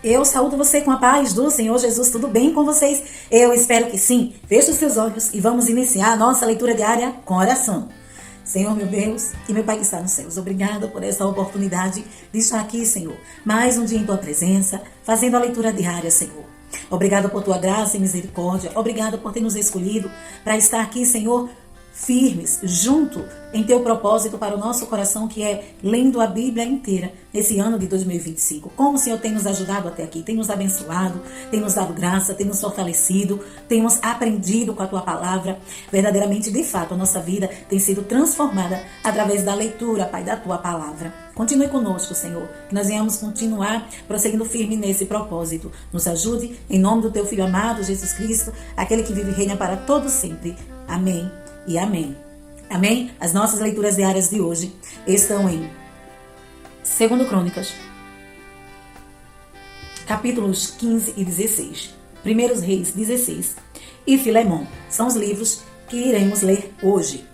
Eu saúdo você com a paz do Senhor Jesus. Tudo bem com vocês? Eu espero que sim. Feche os seus olhos e vamos iniciar a nossa leitura diária com oração. Senhor, meu Deus e meu Pai que está nos céus, obrigada por essa oportunidade de estar aqui, Senhor. Mais um dia em Tua presença, fazendo a leitura diária, Senhor. Obrigada por Tua graça e misericórdia. Obrigada por ter nos escolhido para estar aqui, Senhor, firmes, junto em Teu propósito para o nosso coração, que é lendo a Bíblia inteira nesse ano de 2025. Como o Senhor tem nos ajudado até aqui, tem nos abençoado, tem nos dado graça, tem nos fortalecido, temos aprendido com a Tua palavra. Verdadeiramente, de fato, a nossa vida tem sido transformada através da leitura, Pai, da Tua palavra. Continue conosco, Senhor, que nós venhamos continuar prosseguindo firme nesse propósito. Nos ajude, em nome do Teu Filho amado, Jesus Cristo, aquele que vive e reina para todos sempre. Amém e amém. Amém? As nossas leituras diárias de hoje estão em 2 Crônicas, capítulos 15 e 16, 1 Reis 16 e Filemão. São os livros que iremos ler hoje.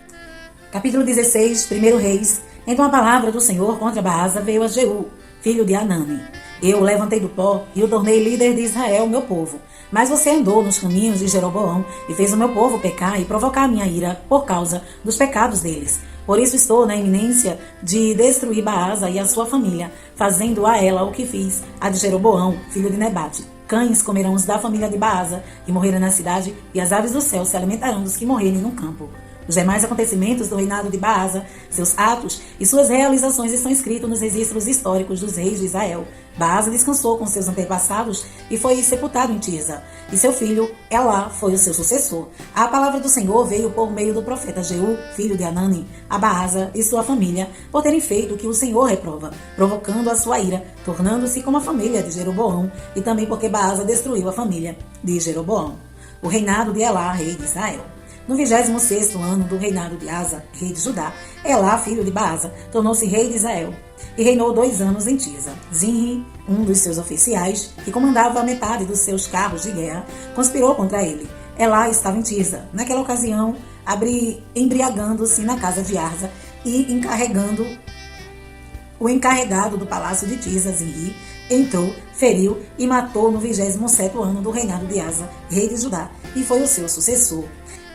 Capítulo 16, 1 Reis. Então a palavra do Senhor contra Baasa veio a Jeú, filho de Anani. Eu o levantei do pó e o tornei líder de Israel, meu povo. Mas você andou nos caminhos de Jeroboão e fez o meu povo pecar e provocar a minha ira por causa dos pecados deles. Por isso estou na iminência de destruir Baasa e a sua família, fazendo a ela o que fiz a de Jeroboão, filho de Nebate. Cães comerão os da família de Baasa que morreram na cidade, e as aves do céu se alimentarão dos que morrerem no campo. Os demais acontecimentos do reinado de Baasa, seus atos e suas realizações estão escritos nos registros históricos dos reis de Israel. Baasa descansou com seus antepassados e foi sepultado em Tirza, e seu filho Elá foi o seu sucessor. A palavra do Senhor veio por meio do profeta Jeú, filho de Anani, a Baasa e sua família, por terem feito o que o Senhor reprova, provocando a sua ira, tornando-se como a família de Jeroboão, e também porque Baasa destruiu a família de Jeroboão. O reinado de Elá, rei de Israel. No 26º ano do reinado de Asa, rei de Judá, Elá, filho de Baasa, tornou-se rei de Israel e reinou 2 anos em Tirza. Zinri, um dos seus oficiais, que comandava a metade dos seus carros de guerra, conspirou contra ele. Elá estava em Tirza, naquela ocasião, embriagando-se na casa de Arza e o encarregado do palácio de Tirza, Zinri, entrou, feriu e matou no 27º ano do reinado de Asa, rei de Judá, e foi o seu sucessor.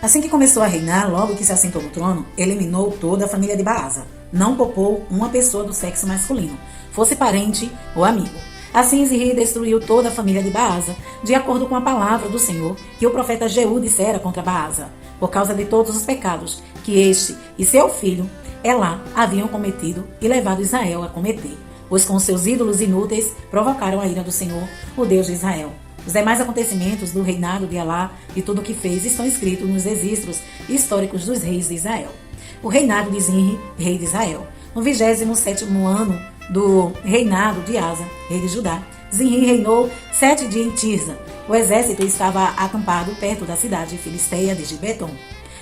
Assim que começou a reinar, logo que se assentou no trono, eliminou toda a família de Baasa. Não poupou uma pessoa do sexo masculino, fosse parente ou amigo. Assim Zinri destruiu toda a família de Baasa, de acordo com a palavra do Senhor que o profeta Jeú dissera contra Baasa, por causa de todos os pecados que este e seu filho Elá haviam cometido e levado Israel a cometer, pois com seus ídolos inúteis provocaram a ira do Senhor, o Deus de Israel. Os demais acontecimentos do reinado de Elá e tudo o que fez estão escritos nos registros históricos dos reis de Israel. O reinado de Zinri, rei de Israel. No 27º ano do reinado de Asa, rei de Judá, Zinri reinou 7 dias em Tirza. O exército estava acampado perto da cidade filisteia de Gibeton.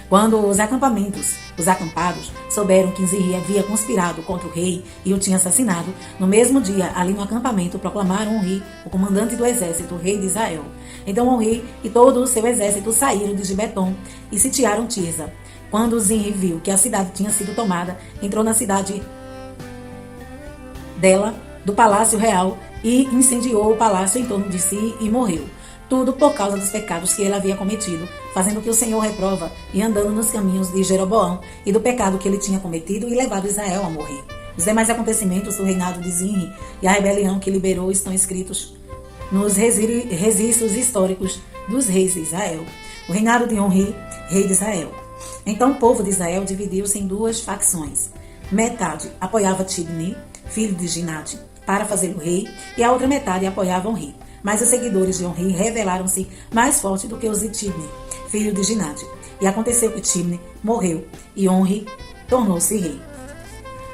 Quando os acampados, souberam que Zinri havia conspirado contra o rei e o tinha assassinado, no mesmo dia, ali no acampamento, proclamaram Onri, o comandante do exército, rei de Israel. Então Onri e todo o seu exército saíram de Gibeton e sitiaram Tirza. Quando Zinri viu que a cidade tinha sido tomada, entrou na cidade dela, do palácio real, e incendiou o palácio em torno de si e morreu. Tudo por causa dos pecados que ele havia cometido, fazendo o que o Senhor reprova e andando nos caminhos de Jeroboão e do pecado que ele tinha cometido e levado Israel a morrer. Os demais acontecimentos do reinado de Zinri e a rebelião que liberou estão escritos nos registros históricos dos reis de Israel. O reinado de Onri, rei de Israel. Então o povo de Israel dividiu-se em 2 facções. Metade apoiava Tibni, filho de Ginate, para fazê-lo rei, e a outra metade apoiava Onri. Mas os seguidores de Onri revelaram-se mais fortes do que os de Tibni, filho de Ginate. E aconteceu que Tibni morreu e Onri tornou-se rei.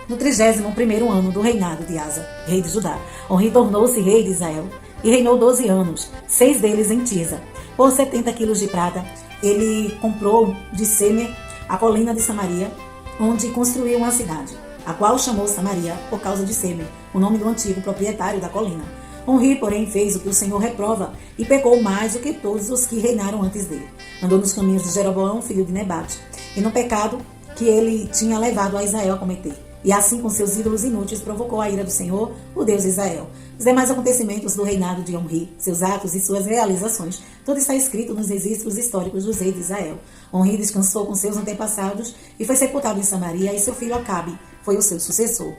No 31º ano do reinado de Asa, rei de Judá, Onri tornou-se rei de Israel e reinou 12 anos, 6 deles em Tirza. Por 70 quilos de prata, ele comprou de Semer a colina de Samaria, onde construiu uma cidade, a qual chamou Samaria por causa de Semer, o nome do antigo proprietário da colina. Onri, porém, fez o que o Senhor reprova e pecou mais do que todos os que reinaram antes dele. Andou nos caminhos de Jeroboão, filho de Nebate, e no pecado que ele tinha levado a Israel a cometer. E assim, com seus ídolos inúteis, provocou a ira do Senhor, o Deus de Israel. Os demais acontecimentos do reinado de Omri, seus atos e suas realizações, tudo está escrito nos registros históricos dos reis de Israel. Omri descansou com seus antepassados e foi sepultado em Samaria, e seu filho Acabe foi o seu sucessor.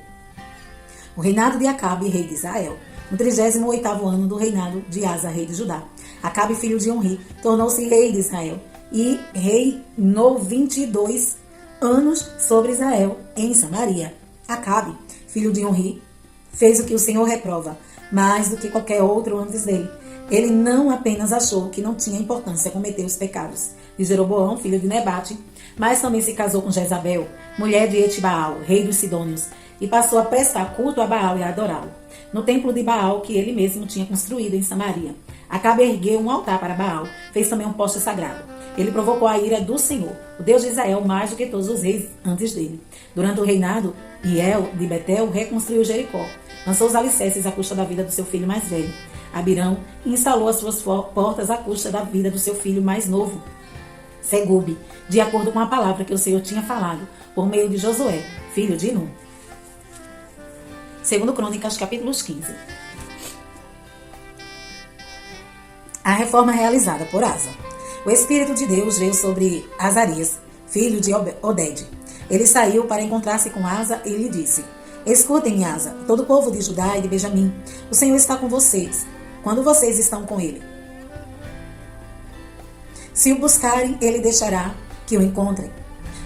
O reinado de Acabe, rei de Israel. No 38º ano do reinado de Asa, rei de Judá, Acabe, filho de Omri, tornou-se rei de Israel e reinou 22 anos sobre Israel em Samaria. Acabe, filho de Omri, fez o que o Senhor reprova, mais do que qualquer outro antes dele. Ele não apenas achou que não tinha importância cometer os pecados de Jeroboão, filho de Nebate, mas também se casou com Jezabel, mulher de Etibaal, rei dos Sidônios, e passou a prestar culto a Baal e a adorá-lo, no templo de Baal que ele mesmo tinha construído em Samaria. Acabe ergueu um altar para Baal, fez também um poste sagrado. Ele provocou a ira do Senhor, o Deus de Israel, mais do que todos os reis antes dele. Durante o reinado, Hiel de Betel reconstruiu Jericó, lançou os alicerces à custa da vida do seu filho mais velho, Abirão, e instalou as suas portas à custa da vida do seu filho mais novo, Segube, de acordo com a palavra que o Senhor tinha falado, por meio de Josué, filho de Nun. 2 Crônicas, capítulos 15. A reforma realizada por Asa. O Espírito de Deus veio sobre Azarias, filho de Oded. Ele saiu para encontrar-se com Asa e lhe disse: Escutem, Asa, todo o povo de Judá e de Benjamim. O Senhor está com vocês, quando vocês estão com ele. Se o buscarem, ele deixará que o encontrem.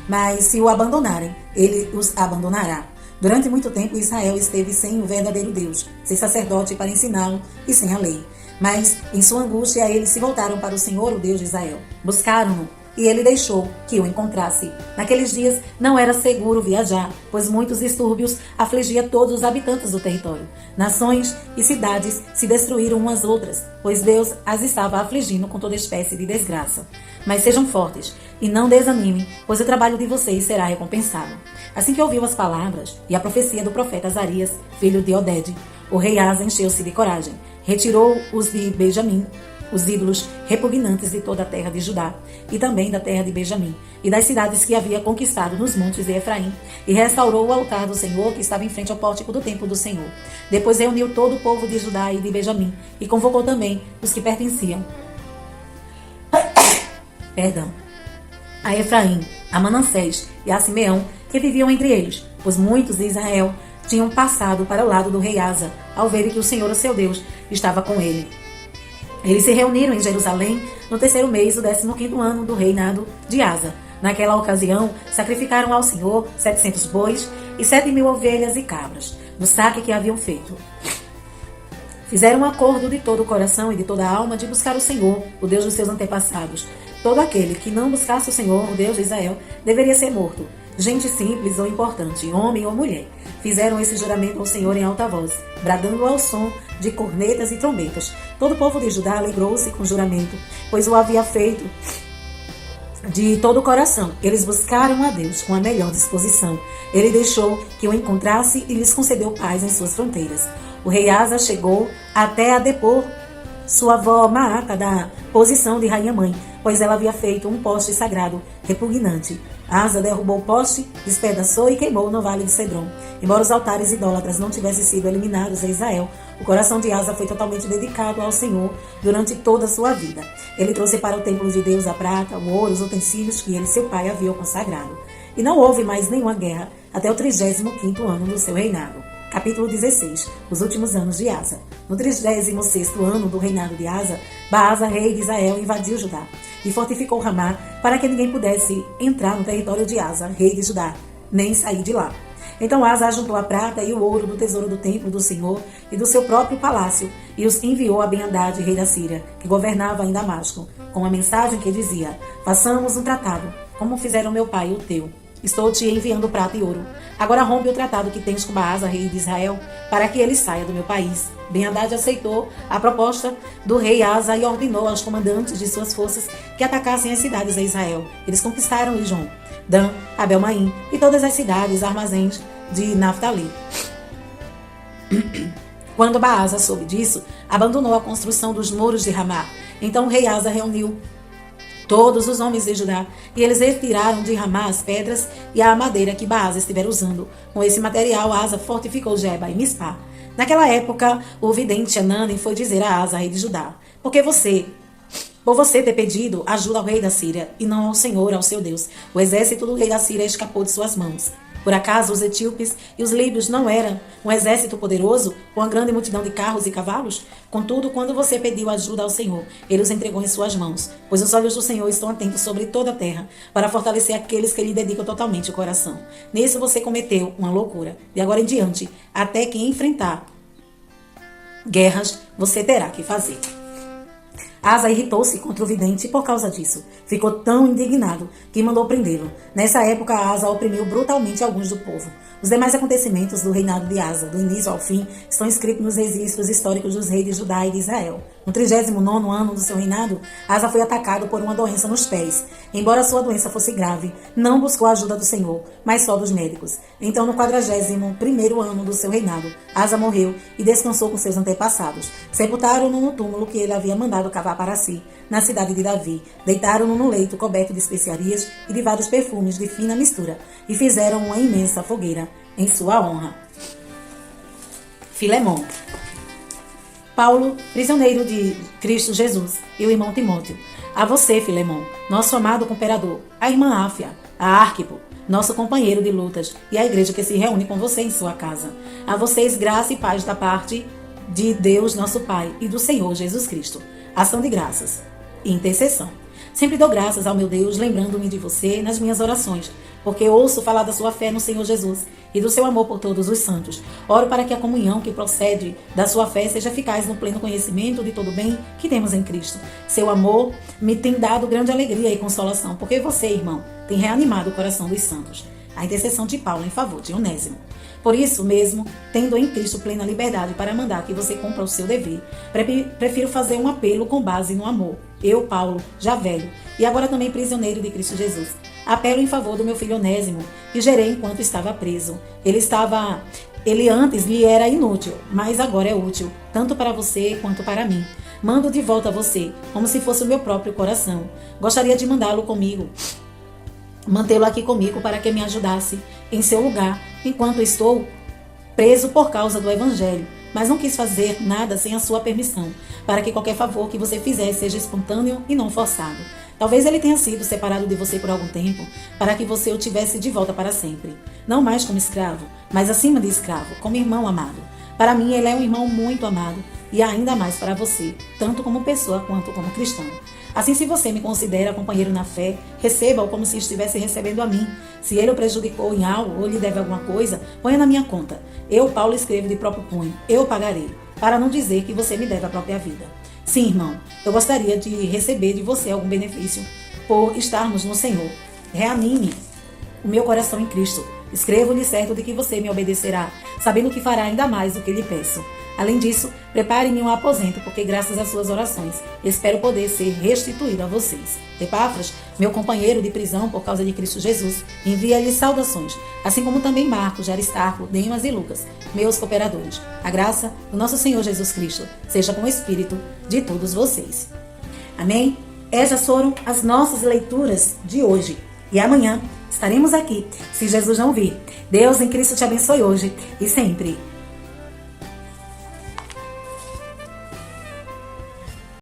Mas se o abandonarem, ele os abandonará. Durante muito tempo, Israel esteve sem o verdadeiro Deus, sem sacerdote para ensiná-lo e sem a lei. Mas, em sua angústia, eles se voltaram para o Senhor, o Deus de Israel. Buscaram-no, e ele deixou que o encontrasse. Naqueles dias, não era seguro viajar, pois muitos distúrbios afligiam todos os habitantes do território. Nações e cidades se destruíram umas outras, pois Deus as estava afligindo com toda espécie de desgraça. Mas sejam fortes e não desanimem, pois o trabalho de vocês será recompensado. Assim que ouviu as palavras e a profecia do profeta Azarias, filho de Oded, o rei Asa encheu-se de coragem. Retirou os de Benjamim, os ídolos repugnantes de toda a terra de Judá, e também da terra de Benjamim, e das cidades que havia conquistado nos montes de Efraim, e restaurou o altar do Senhor que estava em frente ao pórtico do templo do Senhor. Depois reuniu todo o povo de Judá e de Benjamim, e convocou também os que pertenciam a Efraim, a Manassés e a Simeão, que viviam entre eles, pois muitos de Israel tinham passado para o lado do rei Asa, ao verem que o Senhor, o seu Deus, estava com ele. Eles se reuniram em Jerusalém no 3º mês do 15º ano do reinado de Asa. Naquela ocasião, sacrificaram ao Senhor 700 bois e 7.000 ovelhas e cabras, do saque que haviam feito. Fizeram um acordo de todo o coração e de toda a alma de buscar o Senhor, o Deus dos seus antepassados. Todo aquele que não buscasse o Senhor, o Deus de Israel, deveria ser morto. Gente simples ou importante, homem ou mulher, fizeram esse juramento ao Senhor em alta voz, bradando ao som de cornetas e trombetas. Todo o povo de Judá alegrou-se com o juramento, pois o havia feito de todo o coração. Eles buscaram a Deus com a melhor disposição. Ele deixou que o encontrasse e lhes concedeu paz em suas fronteiras. O rei Asa chegou até a depor sua avó Maaca da posição de rainha-mãe, pois ela havia feito um poste sagrado repugnante. Asa derrubou o poste, despedaçou e queimou no vale de Cedron. Embora os altares idólatras não tivessem sido eliminados em Israel, o coração de Asa foi totalmente dedicado ao Senhor durante toda a sua vida. Ele trouxe para o templo de Deus a prata, o ouro, os utensílios que ele, seu pai, havia consagrado. E não houve mais nenhuma guerra até o 35º ano do seu reinado. Capítulo 16. Os últimos anos de Asa. No 36º ano do reinado de Asa, Baasa, rei de Israel, invadiu Judá e fortificou Ramá para que ninguém pudesse entrar no território de Asa, rei de Judá, nem sair de lá. Então Asa ajuntou a prata e o ouro do tesouro do templo do Senhor e do seu próprio palácio e os enviou a Ben-Hadad, rei da Síria, que governava em Damasco, com uma mensagem que dizia: façamos um tratado, como fizeram meu pai e o teu. Estou te enviando prata e ouro. Agora rompe o tratado que tens com Baasa, rei de Israel, para que ele saia do meu país. Ben-Hadad aceitou a proposta do rei Asa e ordenou aos comandantes de suas forças que atacassem as cidades de Israel. Eles conquistaram Ijon, Dan, Abel-Maim e todas as cidades, armazéns de Naftali. Quando Baasa soube disso, abandonou a construção dos muros de Ramá. Então o rei Asa reuniu todos os homens de Judá, e eles retiraram de Ramá as pedras e a madeira que Baasa estivera usando. Com esse material, Asa fortificou Geba e Mispá. Naquela época, o vidente Hanani foi dizer a Asa, rei de Judá: por você ter pedido ajuda ao rei da Síria, e não ao Senhor, ao seu Deus, o exército do rei da Síria escapou de suas mãos. Por acaso os etíopes e os líbios não eram um exército poderoso, com uma grande multidão de carros e cavalos? Contudo, quando você pediu ajuda ao Senhor, ele os entregou em suas mãos, pois os olhos do Senhor estão atentos sobre toda a terra, para fortalecer aqueles que lhe dedicam totalmente o coração. Nisso você cometeu uma loucura. De agora em diante, até que enfrentar guerras, você terá que fazer. Asa irritou-se contra o vidente por causa disso. Ficou tão indignado que mandou prendê-lo. Nessa época, Asa oprimiu brutalmente alguns do povo. Os demais acontecimentos do reinado de Asa, do início ao fim, estão escritos nos registros históricos dos reis de Judá e de Israel. No 39º ano do seu reinado, Asa foi atacado por uma doença nos pés. Embora sua doença fosse grave, não buscou a ajuda do Senhor, mas só dos médicos. Então, no 41º ano do seu reinado, Asa morreu e descansou com seus antepassados. Sepultaram-no no túmulo que ele havia mandado cavar para si, na cidade de Davi. Deitaram-no no leito coberto de especiarias e de vários perfumes de fina mistura, e fizeram uma imensa fogueira em sua honra. Filemão. Paulo, prisioneiro de Cristo Jesus, e o irmão Timóteo. A você, Filemão, nosso amado cooperador, a irmã Áfia, a Arquipo, nosso companheiro de lutas, e a igreja que se reúne com você em sua casa. A vocês, graça e paz da parte de Deus, nosso Pai, e do Senhor Jesus Cristo. Ação de graças e intercessão. Sempre dou graças ao meu Deus, lembrando-me de você nas minhas orações, porque ouço falar da sua fé no Senhor Jesus e do seu amor por todos os santos. Oro para que a comunhão que procede da sua fé seja eficaz no pleno conhecimento de todo o bem que temos em Cristo. Seu amor me tem dado grande alegria e consolação, porque você, irmão, tem reanimado o coração dos santos. A intercessão de Paulo em favor de Onésimo. Por isso mesmo, tendo em Cristo plena liberdade para mandar que você cumpra o seu dever, prefiro fazer um apelo com base no amor. Eu, Paulo, já velho, e agora também prisioneiro de Cristo Jesus, apelo em favor do meu filho Onésimo, que gerei enquanto estava preso. Ele antes lhe era inútil, mas agora é útil, tanto para você quanto para mim. Mando de volta a você, como se fosse o meu próprio coração. Gostaria de mandá-lo comigo, mantê-lo aqui comigo para que me ajudasse em seu lugar, enquanto estou preso por causa do Evangelho, mas não quis fazer nada sem a sua permissão, para que qualquer favor que você fizer seja espontâneo e não forçado. Talvez ele tenha sido separado de você por algum tempo, para que você o tivesse de volta para sempre. Não mais como escravo, mas acima de escravo, como irmão amado. Para mim, ele é um irmão muito amado, e ainda mais para você, tanto como pessoa quanto como cristão. Assim, se você me considera companheiro na fé, receba-o como se estivesse recebendo a mim. Se ele o prejudicou em algo ou lhe deve alguma coisa, ponha na minha conta. Eu, Paulo, escrevo de próprio punho. Eu pagarei, para não dizer que você me deve a própria vida. Sim, irmão, eu gostaria de receber de você algum benefício por estarmos no Senhor. Reanime o meu coração em Cristo. Escrevo-lhe certo de que você me obedecerá, sabendo que fará ainda mais do que lhe peço. Além disso, prepare-me um aposento, porque graças às suas orações, espero poder ser restituído a vocês. Epáfras, meu companheiro de prisão por causa de Cristo Jesus, envia-lhe saudações, assim como também Marcos, Aristarco, Demas e Lucas, meus cooperadores. A graça do nosso Senhor Jesus Cristo seja com o espírito de todos vocês. Amém? Essas foram as nossas leituras de hoje. E amanhã estaremos aqui, se Jesus não vir. Deus em Cristo te abençoe hoje e sempre.